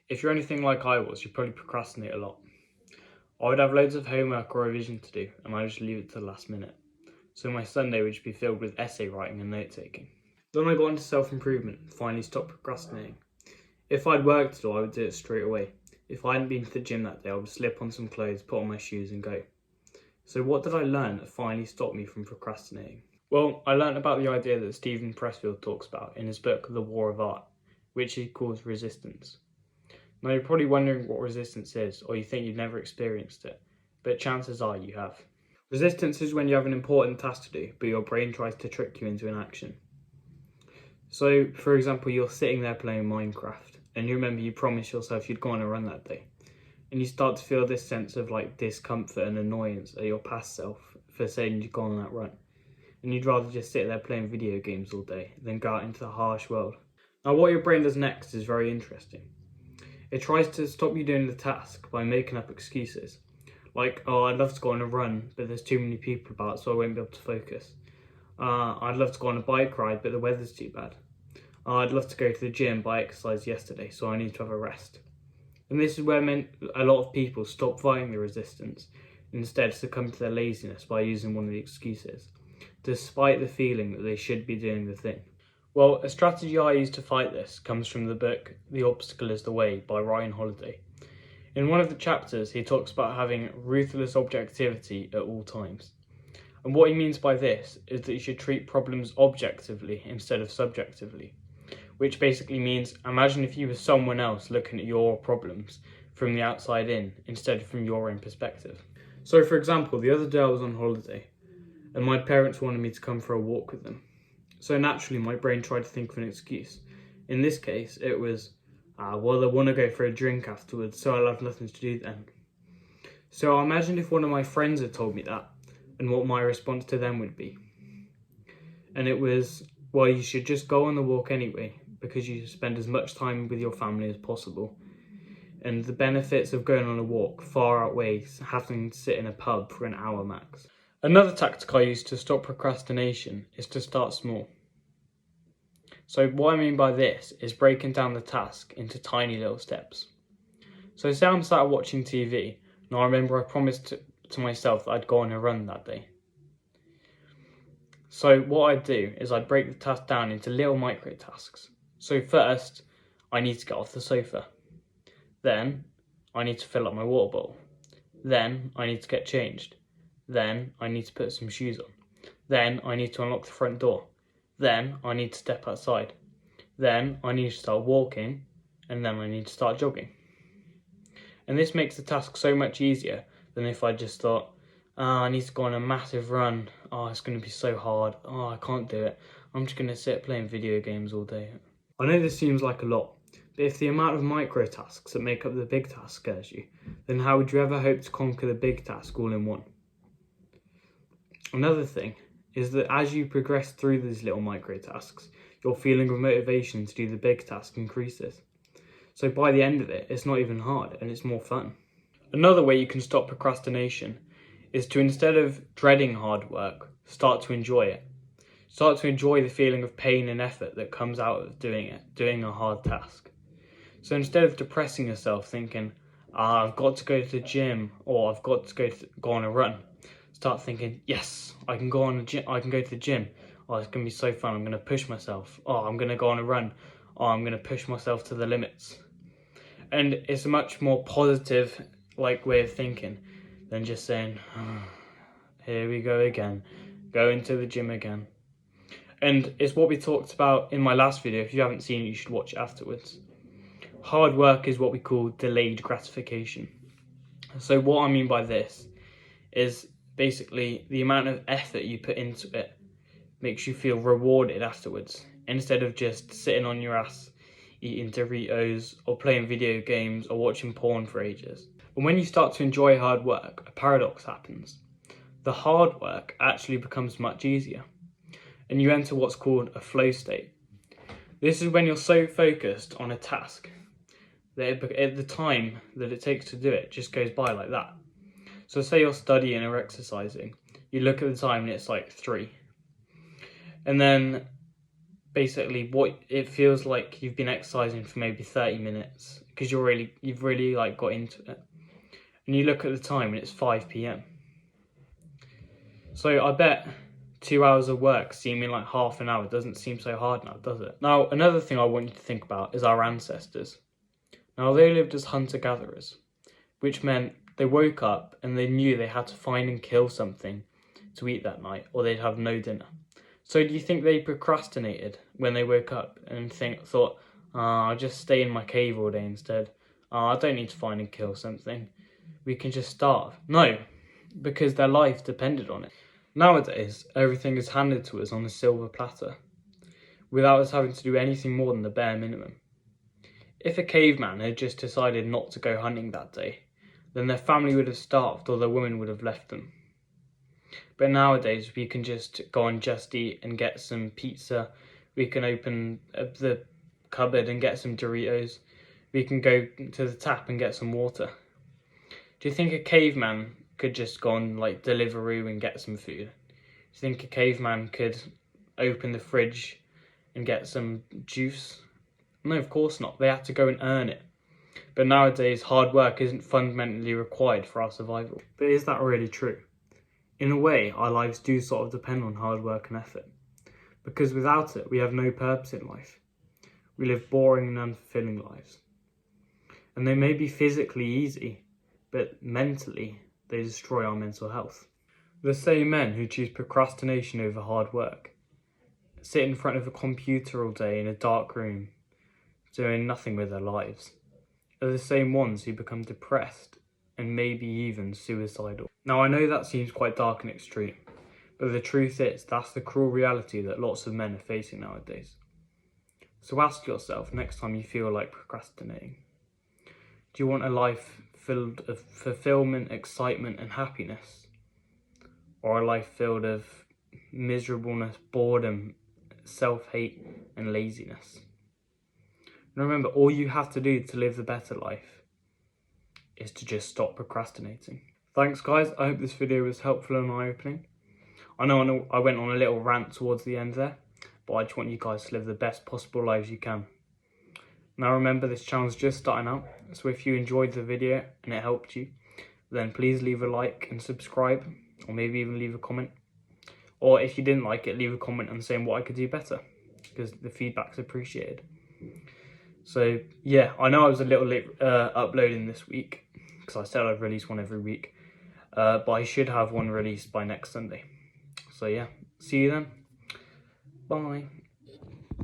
If you're anything like I was, you'd probably procrastinate a lot. I would have loads of homework or revision to do, and I'd just leave it to the last minute. So my Sunday would just be filled with essay writing and note taking. Then I got into self-improvement and finally stopped procrastinating. If I had work to do, I would do it straight away. If I hadn't been to the gym that day, I would slip on some clothes, put on my shoes and go. So what did I learn that finally stopped me from procrastinating? Well, I learned about the idea that Stephen Pressfield talks about in his book, The War of Art, which he calls resistance. Now you're probably wondering what resistance is, or you think you've never experienced it, but chances are you have. Resistance is when you have an important task to do, but your brain tries to trick you into inaction. So, for example, you're sitting there playing Minecraft, and you remember you promised yourself you'd go on a run that day, and you start to feel this sense of discomfort and annoyance at your past self for saying you'd go on that run, and you'd rather just sit there playing video games all day than go out into the harsh world. Now what your brain does next is very interesting. It tries to stop you doing the task by making up excuses. Like, oh, I'd love to go on a run, but there's too many people about, so I won't be able to focus. I'd love to go on a bike ride, but the weather's too bad. I'd love to go to the gym, but I exercised yesterday, so I need to have a rest. And this is where a lot of people stop fighting the resistance and instead succumb to their laziness by using one of the excuses, despite the feeling that they should be doing the thing. Well, a strategy I use to fight this comes from the book The Obstacle is the Way by Ryan Holiday. In one of the chapters, he talks about having ruthless objectivity at all times. And what he means by this is that you should treat problems objectively instead of subjectively, which basically means imagine if you were someone else looking at your problems from the outside in instead of from your own perspective. So for example, the other day I was on holiday and my parents wanted me to come for a walk with them. So naturally, my brain tried to think of an excuse. In this case, it was, well, I want to go for a drink afterwards, so I'll have nothing to do then. So I imagined if one of my friends had told me that, and what my response to them would be. And it was, well, you should just go on the walk anyway, because you spend as much time with your family as possible. And the benefits of going on a walk far outweighs having to sit in a pub for an hour max. Another tactic I use to stop procrastination is to start small. So what I mean by this is breaking down the task into tiny little steps. So say I'm sat watching TV, and I remember I promised to myself that I'd go on a run that day. So what I'd do is I'd break the task down into little micro tasks. So first, I need to get off the sofa. Then, I need to fill up my water bottle. Then, I need to get changed. Then, I need to put some shoes on. Then, I need to unlock the front door. Then, I need to step outside. Then, I need to start walking. And then I need to start jogging. And this makes the task so much easier than if I just thought, I need to go on a massive run. Oh, it's going to be so hard. Oh, I can't do it. I'm just going to sit playing video games all day. I know this seems like a lot, but if the amount of micro tasks that make up the big task scares you, then how would you ever hope to conquer the big task all in one? Another thing is that as you progress through these little micro tasks, your feeling of motivation to do the big task increases. So by the end of it, it's not even hard and it's more fun. Another way you can stop procrastination is to, instead of dreading hard work, start to enjoy it. Start to enjoy the feeling of pain and effort that comes out of doing a hard task. So instead of depressing yourself thinking, I've got to go to the gym or I've got to go on a run, start thinking, yes, I can go to the gym. Oh, it's going to be so fun. I'm going to push myself. Oh, I'm going to go on a run. Oh, I'm going to push myself to the limits. And it's a much more positive way of thinking than just saying, here we go again, going to the gym again. And it's what we talked about in my last video. If you haven't seen it, you should watch it afterwards. Hard work is what we call delayed gratification. So what I mean by this is basically the amount of effort you put into it makes you feel rewarded afterwards, instead of just sitting on your ass eating Doritos or playing video games or watching porn for ages. And when you start to enjoy hard work, a paradox happens. The hard work actually becomes much easier, and you enter what's called a flow state. This is when you're so focused on a task that the time that it takes to do it just goes by like that. So say you're studying or exercising, you look at the time and it's like 3. And then basically what it feels like you've been exercising for maybe 30 minutes because you've really like got into it, and you look at the time and it's 5 p.m. So I bet 2 hours of work seeming like half an hour doesn't seem so hard now, does it? Now, another thing I want you to think about is our ancestors. Now, they lived as hunter-gatherers, which meant they woke up and they knew they had to find and kill something to eat that night or they'd have no dinner. So do you think they procrastinated when they woke up and thought, I'll just stay in my cave all day instead. I don't need to find and kill something. We can just starve. No, because their life depended on it. Nowadays, everything is handed to us on a silver platter, without us having to do anything more than the bare minimum. If a caveman had just decided not to go hunting that day, then their family would have starved or their woman would have left them. But nowadays, we can just go on Just Eat and get some pizza. We can open the cupboard and get some Doritos. We can go to the tap and get some water. Do you think a caveman could just go on like Deliveroo and get some food? Do you think a caveman could open the fridge and get some juice? No, of course not. They had to go and earn it. But nowadays, hard work isn't fundamentally required for our survival. But is that really true? In a way, our lives do sort of depend on hard work and effort. Because without it, we have no purpose in life. We live boring and unfulfilling lives. And they may be physically easy, but mentally, they destroy our mental health. The same men who choose procrastination over hard work, sit in front of a computer all day in a dark room, doing nothing with their lives, are the same ones who become depressed and maybe even suicidal. Now, I know that seems quite dark and extreme, but the truth is that's the cruel reality that lots of men are facing nowadays. So ask yourself next time you feel like procrastinating, do you want a life filled of fulfillment, excitement and happiness? Or a life filled of miserableness, boredom, self-hate and laziness? And remember, all you have to do to live the better life is to just stop procrastinating. Thanks guys, I hope this video was helpful and eye-opening. I know I went on a little rant towards the end there, but I just want you guys to live the best possible lives you can. Now remember, this channel's just starting out, so if you enjoyed the video and it helped you, then please leave a like and subscribe, or maybe even leave a comment. Or if you didn't like it, leave a comment on saying what I could do better, because the feedback's appreciated. So yeah, I know I was a little late uploading this week, because I said I'd release one every week, but I should have one released by next Sunday. So yeah, see you then. Bye.